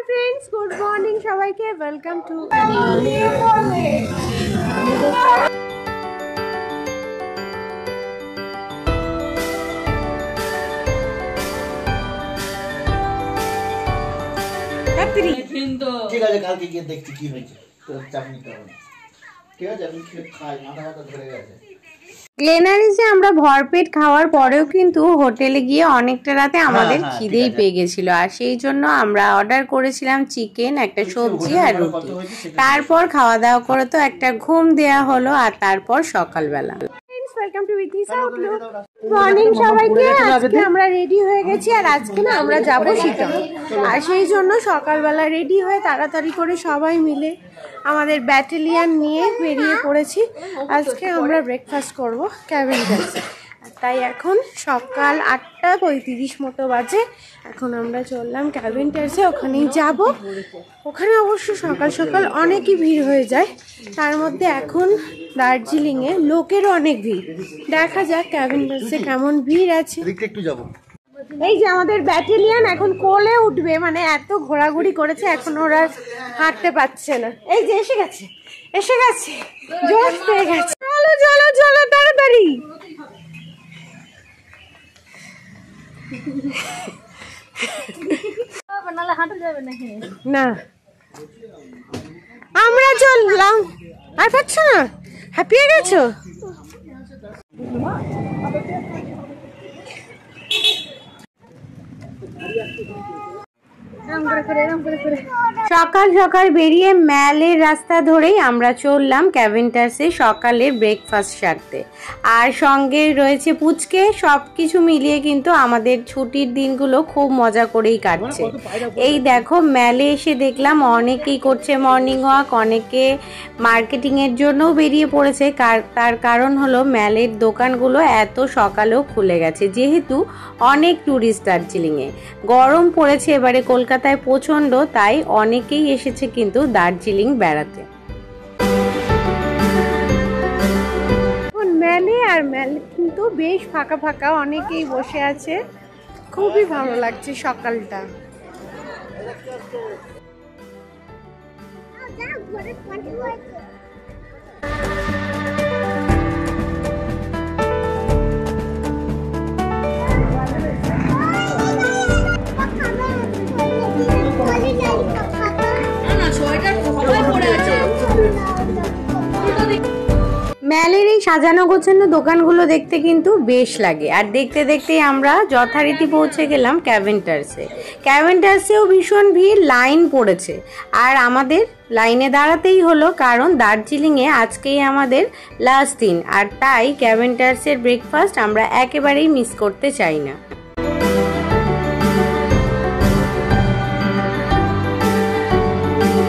Friends good morning সবাইকে welcome to ঠিক আছে কালকে গিয়ে দেখছি কি হয়েছে তোর চাপ নিতে হবে ঠিক আছে আমি খাই মাথা ধরে গেছে। গ্লেনারিসে আমরা ভরপেট খাওয়ার পরেও কিন্তু হোটেলে গিয়ে অনেকটা রাতে আমাদের খিদেই পেয়ে গেছিল, আর সেই জন্য আমরা অর্ডার করেছিলাম চিকেন, একটা সবজি আর রুটি। তারপর খাওয়া দাওয়া করে তো একটা ঘুম দেয়া হলো, আর তারপর সকালবেলা ওয়েলকাম টু উইথিস আউটলুক। মর্নিং সবাইকে। আজকে আমরা রেডি হয়ে গেছি, আর আজকে না আমরা যাবো শিলং, আর সেই জন্য সকালবেলা রেডি হয়ে তাড়াতাড়ি করে সবাই মিলে আমাদের ব্যাটালিয়ান নিয়ে বেরিয়ে পড়েছি। আজকে আমরা ব্রেকফাস্ট করব ক্যাভেন্ডার্সে। তাই এখন সকাল 8:35 মতো বাজে। এখন আমরা চললাম ক্যাভেন্ডার্সে, ওখানেই যাব। ওখানে অবশ্য সকাল সকাল অনেকই ভিড় হয়ে যায়, তার মধ্যে এখন দার্জিলিংয়ে লোকেরও অনেক ভিড়। দেখা যাক ক্যাভেন্ডার্সে কেমন ভিড় আছে। একটু যাবো। এই যে আমাদের ব্যাটালিয়ান এখন কোলে উঠবে, মানে এত ঘোরাঘুরি করেছে এখন ওরা হাঁটতে পারছে না। এই যে এসে গেছে জোশ পেয়ে গেছে। চলো চলো চলো তাড়াতাড়ি। না আমরা চললাম, আর পাচ্ছ না, হাঁপিয়ে গেছো। সকাল সকাল বেরিয়ে ম্যালের রাস্তা ধরেই আমরা চললাম ক্যাভেন্ডার্সে সকালের ব্রেকফাস্ট সারতে, আর সঙ্গে রয়েছে পুচকে। সব কিছু মিলিয়ে কিন্তু আমাদের ছুটির দিনগুলো খুব মজা করেই কাটছে। এই দেখো ম্যালে এসে দেখলাম অনেকেই করছে মর্নিং ওয়াক, অনেকে মার্কেটিংয়ের জন্যও বেরিয়ে পড়েছে। তার কারণ হলো ম্যালের দোকানগুলো এত সকালেও খুলে গেছে, যেহেতু অনেক ট্যুরিস্ট দার্জিলিংয়ে। গরম পড়েছে এবারে কলকাতায় প্রচণ্ড, তাই অনেকেই এসেছে কিন্তু দার্জিলিং বেড়াতে। ম্যালে কিন্তু বেশ ফাঁকা ফাঁকা, অনেকেই বসে আছে, খুবই ভালো লাগছে সকালটা। ম্যালের এই সাজানো গোছানো দোকানগুলো দেখতে কিন্তু বেশ লাগে, আর দেখতে দেখতেই আমরা যথারীতি পৌঁছে গেলাম ক্যাভেন্ডার্সেও ভীষণ ভিড়, লাইন পড়েছে। আর আমাদের লাইনে দাঁড়াতেই হলো, কারণ দার্জিলিংয়ে আজকেই আমাদের লাস্ট দিন, আর তাই ক্যাভেন্ডার্সের ব্রেকফাস্ট আমরা একেবারেই মিস করতে চাই না।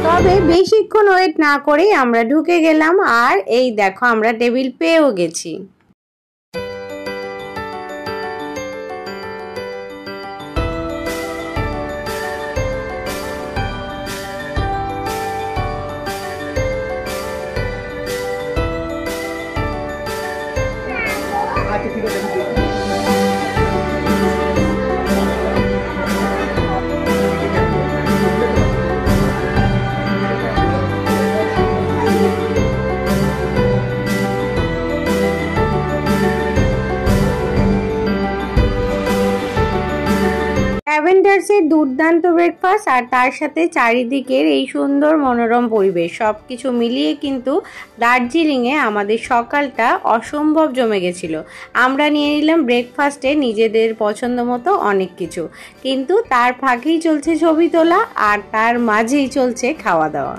তবে বেশিক্ষণ ওয়েট না করেই আমরা ঢুকে গেলাম, আর এই দেখো আমরা টেবিল পেয়েও গেছি। ক্যাভেন্ডার্সের দুর্দান্ত ব্রেকফাস্ট, আর তার সাথে চারিদিকের এই সুন্দর মনোরম পরিবেশ, সবকিছু মিলিয়ে কিন্তু দার্জিলিংয়ে আমাদের সকালটা অসম্ভব জমে গেছিল। আমরা নিয়ে নিলাম ব্রেকফাস্টে নিজেদের পছন্দ মতো অনেক কিছু, কিন্তু তার ফাঁকেই চলছে ছবি তোলা, আর তার মাঝেই চলছে খাওয়া দাওয়া।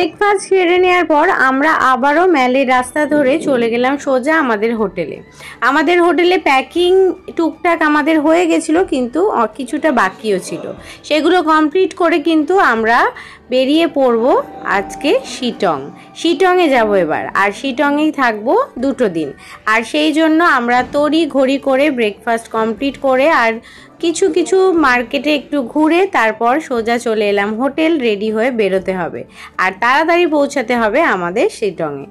ব্রেকফাস্ট সেরে নেওয়ার পর আমরা আবারও ম্যালের রাস্তা ধরে চলে গেলাম সোজা আমাদের হোটেলে। আমাদের হোটেলে প্যাকিং টুকটাক আমাদের হয়ে গেছিলো, কিন্তু কিছুটা বাকিও ছিল। সেগুলো কমপ্লিট করে কিন্তু আমরা বেরিয়ে পড়ব আজকে শিটংয়ে যাব এবার। আর শিটংয়েই থাকবো 2 দিন। আর সেই জন্য আমরা তড়ি ঘড়ি করে ব্রেকফাস্ট কমপ্লিট করে আর কিছু মার্কেটে একটু ঘুরে তারপর সোজা চলে এলাম হোটেল। রেডি হয়ে বেরোতে হবে আর তাড়াতাড়ি পৌঁছাতে হবে আমাদের শিটংয়ে।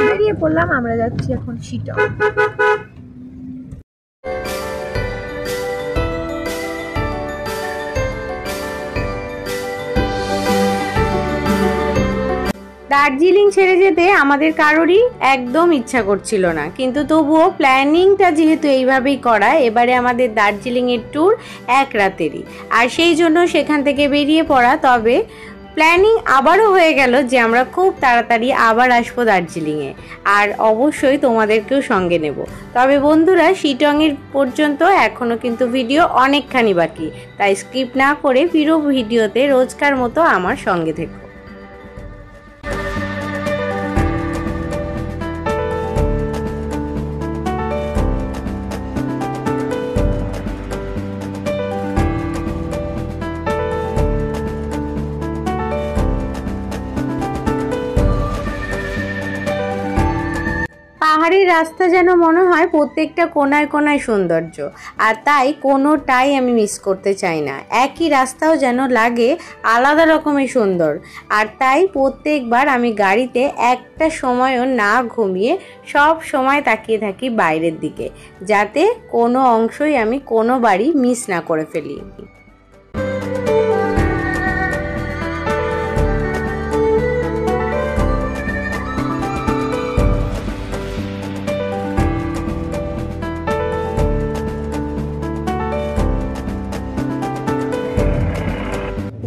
বেরিয়ে পড়লাম, আমরা যাচ্ছি এখন শিটং। দার্জিলিং ছেড়ে যেতে আমাদের কারোরই একদম ইচ্ছা করছিল না, কিন্তু তবুও প্ল্যানিংটা যেহেতু এইভাবেই করা, এবারে আমাদের দার্জিলিংয়ের ট্যুর 1 রাতেরই। আর সেই জন্য সেখান থেকে বেরিয়ে পড়া। তবে প্ল্যানিং আবারও হয়ে গেল যে আমরা খুব তাড়াতাড়ি আবার আসবো দার্জিলিংয়ে, আর অবশ্যই তোমাদেরকেও সঙ্গে নেব। তবে বন্ধুরা, শিটংয়ের পর্যন্ত এখনও কিন্তু ভিডিও অনেকখানি বাকি, তাই স্কিপ না করে পুরো ভিডিওতে রোজকার মতো আমার সঙ্গে থেকো। পাহাড়ি রাস্তা যেন মনে হয় প্রত্যেকটা কোনায় কোনায় সৌন্দর্য, আর তাই কোনোটাই আমি মিস করতে চাই না। একই রাস্তাও যেন লাগে আলাদা রকমের সুন্দর, আর তাই প্রত্যেকবার আমি গাড়িতে একটা সময়ও না ঘুমিয়ে সব সময় তাকিয়ে থাকি বাইরের দিকে, যাতে কোনো অংশই আমি কোনোবারই মিস না করে ফেলি।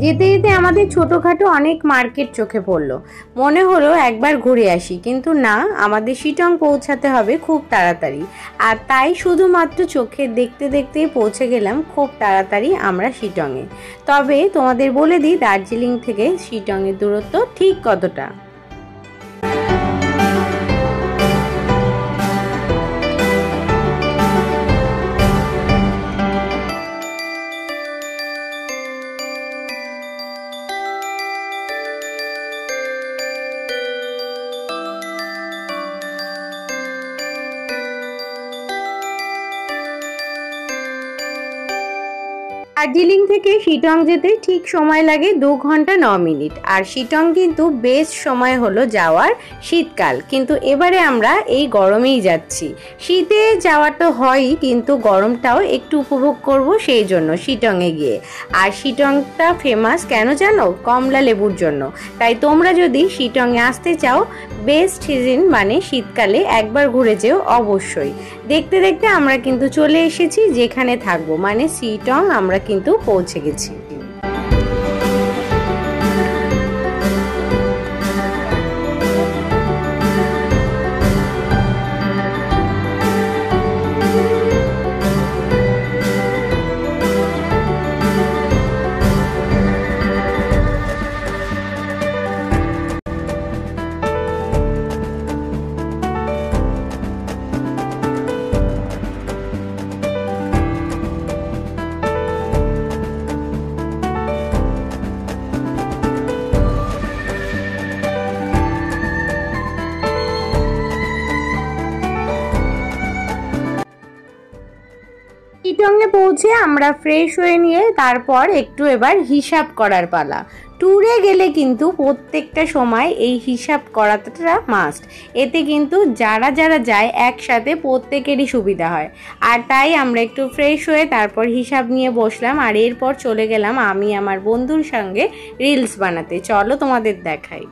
যেতে যেতে আমাদের ছোটোখাটো অনেক মার্কেট চোখে পড়লো। মনে হলো একবার ঘুরে আসি, কিন্তু না, আমাদের শিটং পৌঁছাতে হবে খুব তাড়াতাড়ি। আর তাই শুধুমাত্র চোখে দেখতে দেখতেই পৌঁছে গেলাম খুব তাড়াতাড়ি আমরা শিটংয়ে। তবে তোমাদের বলে দিই দার্জিলিং থেকে শিটংয়ের দূরত্ব ঠিক কতটা। দার্জিলিং থেকে শিটং যেতে ঠিক সময় লাগে 2 ঘন্টা 9 মিনিট। আর শিটং কিন্তু বেস্ট সময় হলো যাওয়ার শীতকাল, কিন্তু এবারে আমরা এই গরমেই যাচ্ছি। শীতে যাওয়া তো হয়ই, কিন্তু গরমটাও একটু উপভোগ করব সেই জন্য শিটংয়ে গিয়ে। আর শিটংটা ফেমাস কেন জানো? কমলা লেবুর জন্য। তাই তোমরা যদি শিটংয়ে আসতে চাও, বেস্ট সিজন মানে শীতকালে একবার ঘুরে যেও অবশ্যই। দেখতে দেখতে আমরা কিন্তু চলে এসেছি যেখানে থাকবো, মানে শিটং আমরা কিন্তু পৌঁছে গেছি। চিটংয়ে পৌঁছে আমরা ফ্রেশ হয়ে নিয়ে তারপর একটু এবার হিসাব করার পালা। ট্যুরে গেলে কিন্তু প্রত্যেকটা সময় এই হিসাব করাটা মাস্ট। এতে কিন্তু যারা যারা যায় একসাথে প্রত্যেকেরই সুবিধা হয়। আর তাই আমরা একটু ফ্রেশ হয়ে তারপর হিসাব নিয়ে বসলাম, আর এরপর চলে গেলাম আমি আমার বন্ধুর সঙ্গে রিলস বানাতে। চলো তোমাদের দেখাই।